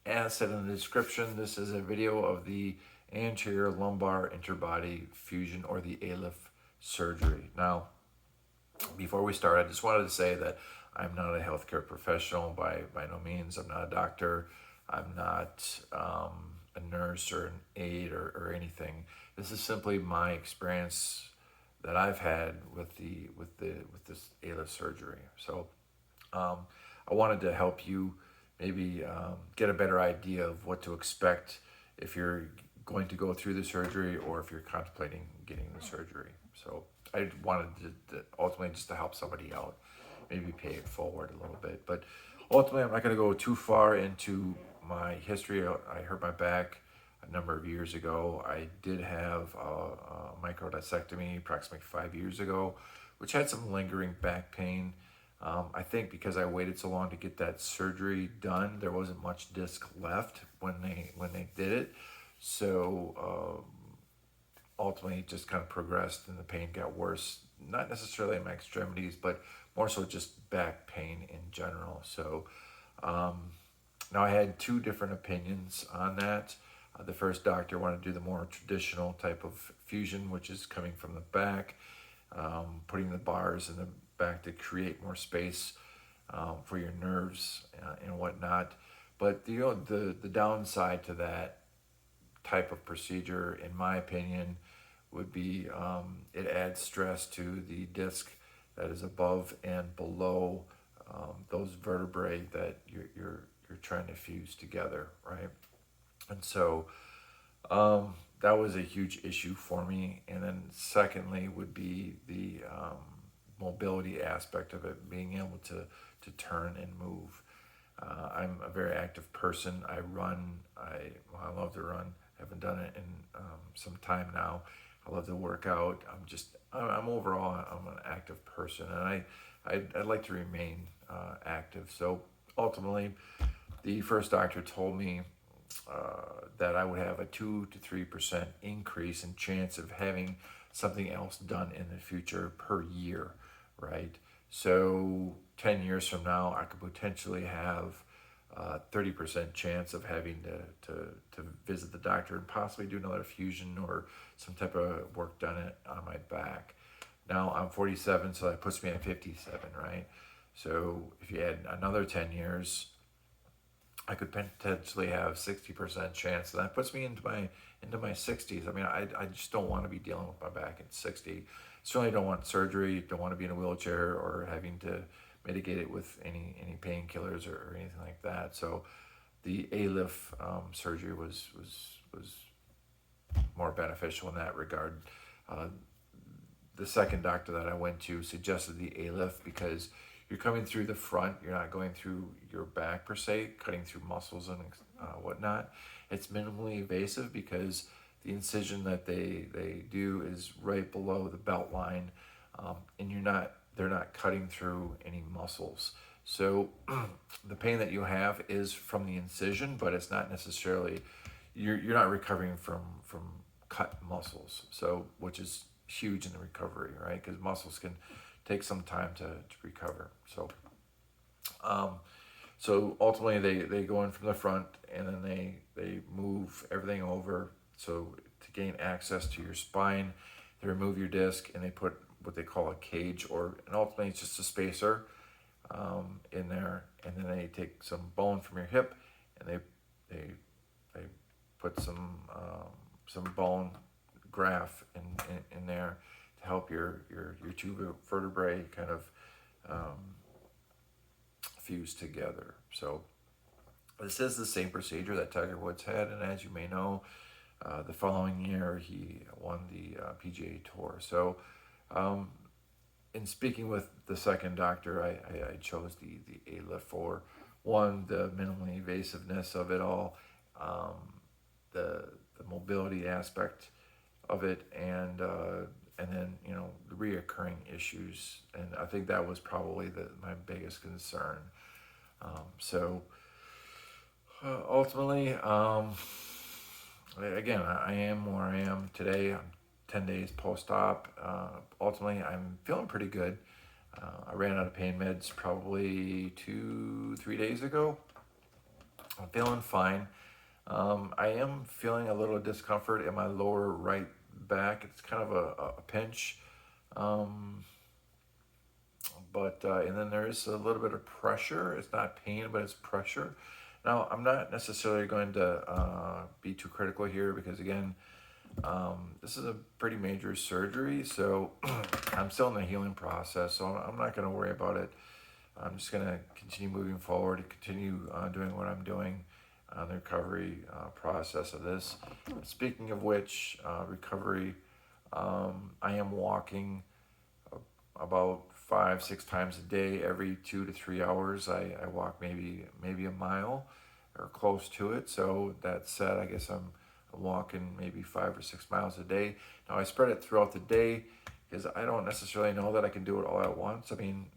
as said in the description, this is a video of the anterior lumbar interbody fusion, or the ALIF surgery. Now, before we start, I just wanted to say that I'm not a healthcare professional by no means. I'm not a doctor. I'm not a nurse or an aide or anything. This is simply my experience that I've had with this ALIF surgery. So I wanted to help you maybe get a better idea of what to expect if you're going to go through the surgery or if you're contemplating getting the surgery. So I wanted to ultimately just to help somebody out, maybe pay it forward a little bit. But ultimately, I'm not going to go too far into my history. I hurt my back a number of years ago. I did have a microdiscectomy approximately 5 years ago, which had some lingering back pain. I think because I waited so long to get that surgery done, there wasn't much disc left when they did it. So ultimately, it just kind of progressed and the pain got worse. Not necessarily in my extremities, but more so just back pain in general. So now I had two different opinions on that. The first doctor wanted to do the more traditional type of fusion, which is coming from the back, putting the bars in the back to create more space for your nerves and whatnot. But the downside to that type of procedure, in my opinion, would be it adds stress to the disc that is above and below those vertebrae that you're trying to fuse together, right? And so that was a huge issue for me. And then secondly would be the mobility aspect of it, being able to turn and move. I'm a very active person. I run. I love to run. I haven't done it in some time now. I love to work out. I'm overall, I'm an active person, and I'd like to remain active. So ultimately, the first doctor told me that I would have a 2 to 3% increase in chance of having something else done in the future per year, right? So 10 years from now, I could potentially have 30% chance of having to visit the doctor and possibly do another fusion or some type of work done on my back. Now I'm 47, so that puts me at 57, right? So if you add another 10 years, I could potentially have 60% chance. And that puts me into my 60s. I mean, I just don't want to be dealing with my back at 60. Certainly don't want surgery, don't want to be in a wheelchair or having to mitigate it with any painkillers or anything like that. So the ALIF surgery was more beneficial in that regard. The second doctor that I went to suggested the ALIF because you're coming through the front, you're not going through your back per se, cutting through muscles and whatnot. It's minimally invasive because the incision that they do is right below the belt line, and they're not cutting through any muscles. So the pain that you have is from the incision, but it's not necessarily, you're not recovering from cut muscles. So, which is huge in the recovery, right? Because muscles can take some time to recover. So so ultimately they go in from the front, and then they move everything over. So to gain access to your spine, they remove your disc and they put what they call a cage, and ultimately it's just a spacer in there, and then they take some bone from your hip and they put some bone graft in there to help your two vertebrae kind of fuse together. So this is the same procedure that Tiger Woods had, and as you may know, the following year he won the PGA Tour. So in speaking with the second doctor, I chose the ALIF for one, the minimally invasiveness of it all, the mobility aspect of it, and then the reoccurring issues, and I think that was probably my biggest concern. So ultimately, again, I am where I am today. I'm 10 days post-op. Ultimately, I'm feeling pretty good. I ran out of pain meds probably 2-3 days ago. I'm feeling fine. I am feeling a little discomfort in my lower right back. It's kind of a pinch. Um, and then there is a little bit of pressure. It's not pain, but it's pressure. Now, I'm not necessarily going to be too critical here because, again, this is a pretty major surgery, so I'm still in the healing process, so I'm not going to worry about it. I'm just going to continue moving forward and continue doing what I'm doing on the recovery process of this. Speaking of which, recovery, I am walking about 5-6 times a day. Every 2 to 3 hours I walk maybe a mile or close to it. So that said, I guess I'm walking maybe 5 or 6 miles a day. Now I spread it throughout the day because I don't necessarily know that I can do it all at once. I mean,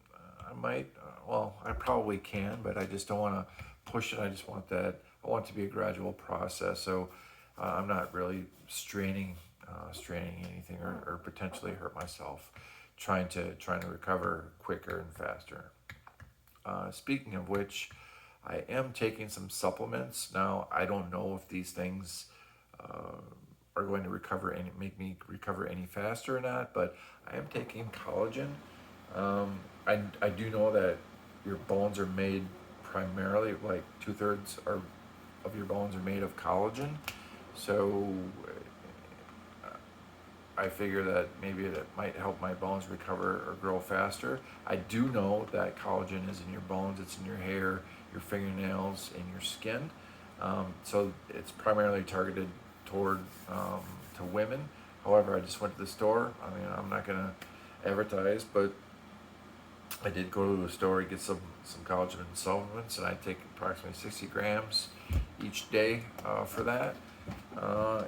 I might, I probably can, but I just don't want to push it. I want it to be a gradual process. So I'm not really straining anything or potentially hurt myself trying to recover quicker and faster. Speaking of which, I am taking some supplements. Now, I don't know if these things are going to make me recover any faster or not, but I am taking collagen. I do know that your bones are made primarily, like 2/3 of your bones are made of collagen. So I figure that maybe that might help my bones recover or grow faster. I do know that collagen is in your bones, it's in your hair, your fingernails, and your skin. So it's primarily targeted toward to women. However, I just went to the store. I mean, I'm not gonna advertise, but I did go to the store and get some collagen supplements, and I take approximately 60 grams each day for that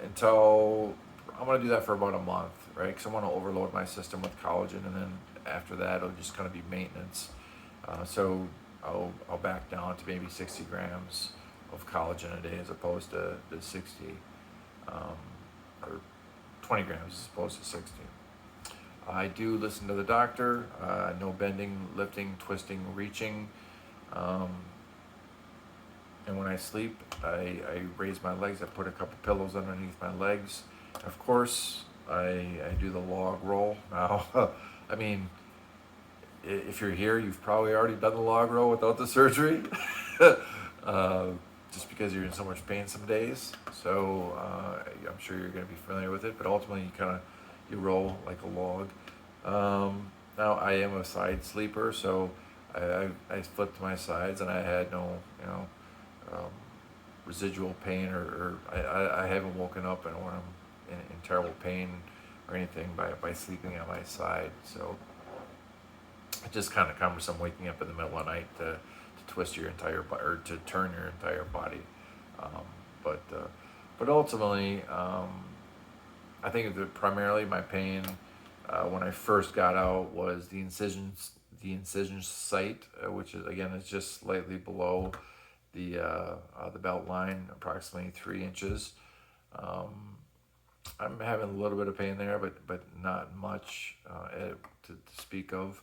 until I'm going to do that for about a month, right? Because I want to overload my system with collagen, and then after that, it'll just kind of be maintenance. So I'll back down to maybe 60 grams of collagen a day as opposed to the 60, or 20 grams as opposed to 60. I do listen to the doctor. No bending, lifting, twisting, reaching. And when I sleep, I raise my legs. I put a couple pillows underneath my legs. Of course, I do the log roll. Now, I mean, if you're here, you've probably already done the log roll without the surgery, just because you're in so much pain some days. So I'm sure you're going to be familiar with it. But ultimately, you roll like a log. Now, I am a side sleeper, so I flipped my sides, and I had no, residual pain, or I haven't woken up and when I'm in terrible pain or anything by sleeping on my side. So it's just kind of cumbersome waking up in the middle of the night to twist your entire body or to turn your entire body. But ultimately, I think that primarily my pain when I first got out was the incision site, which is again is just slightly below the belt line, approximately 3 inches. I'm having a little bit of pain there, but not much to speak of.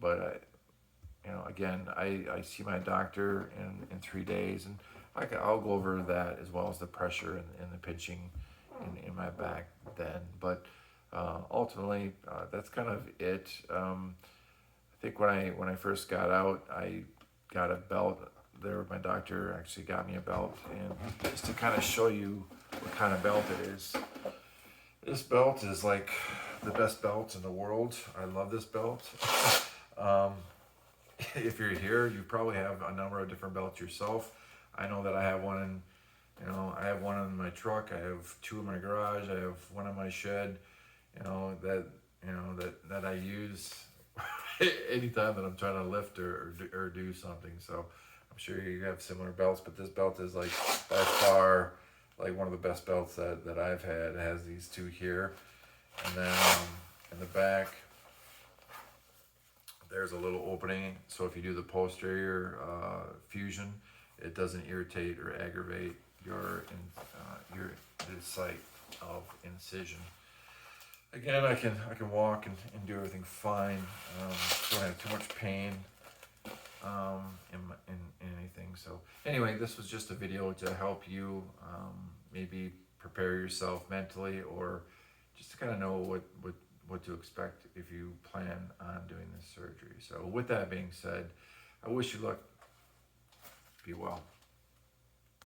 But again, I see my doctor in 3 days, and I'll go over that as well as the pressure and the pinching in my back then. But ultimately, that's kind of it. I think when I first got out, I got a belt. My doctor actually got me a belt, and just to kind of show you what kind of belt it is. This belt is like the best belt in the world. I love this belt. If you're here, you probably have a number of different belts yourself. I know that I have one I have one in my truck. I have 2 in my garage. I have one in my shed. That I use anytime that I'm trying to lift or do something. So I'm sure you have similar belts, but this belt is like by far like one of the best belts that I've had. It has these 2 here, and then in the back there's a little opening, so if you do the posterior fusion, it doesn't irritate or aggravate the site of incision. Again, I can walk and do everything fine. Don't have too much pain. in anything. So anyway, this was just a video to help you maybe prepare yourself mentally, or just to kind of know what to expect if you plan on doing this surgery. So with that being said, I wish you luck. Be well.